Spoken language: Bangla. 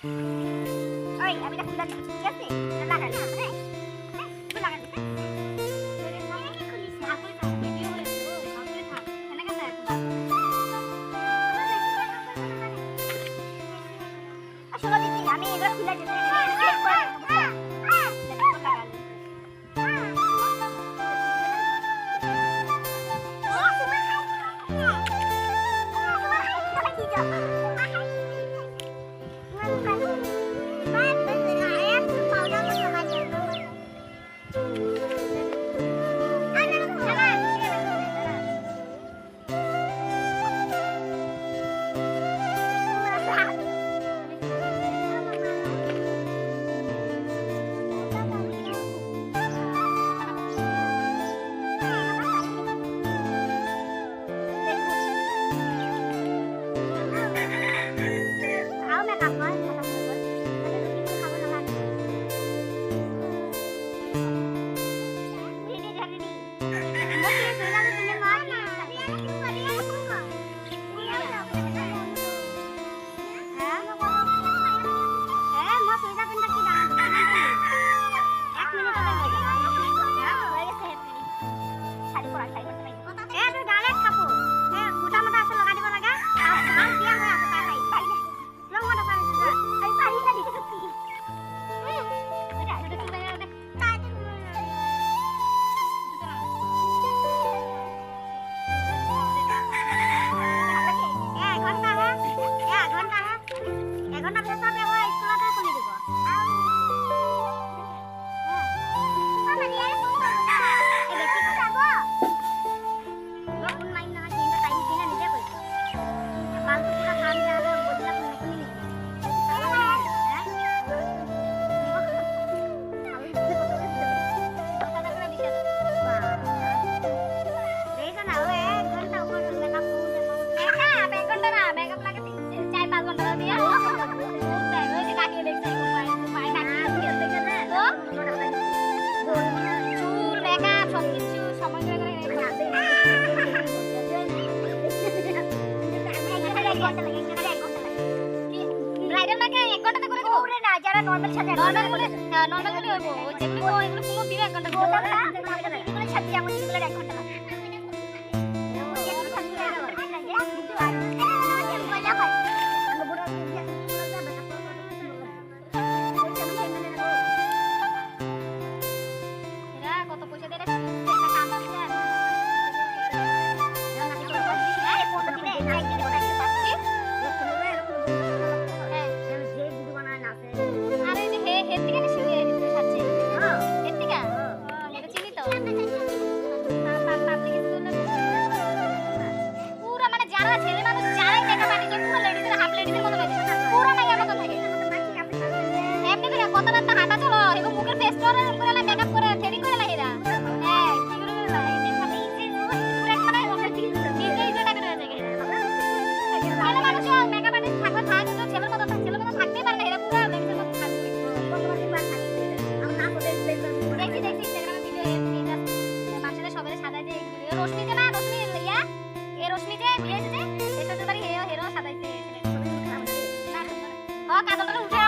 ওই আমি এটা খুলে দিচ্ছি, ঠিক আছে? এটা লাগা না, হ্যাঁ? হ্যাঁ, একটু লাগা দিচ্ছি। শোনো দিদি, আমি এগুলো খুলে দিচ্ছি। চেক করে ব্রাইডাল মেকআপ 1 ঘন্টাতে করে দেব। ওরে না, যারা নরমাল সাজে নরমাল বলে, হ্যাঁ নরমাল বলে হইব। যেগুলো এগুলো পুরো দিবে 1 ঘন্টা করে। এগুলো সাজিয়ে আমার এগুলো 1 ঘন্টা লাগে। এরা কত পয়সা দিয়ে একটা কাম আছে। এই ফটো দিলে একদিন করে পাচ্ছি। কাদলটা উঠে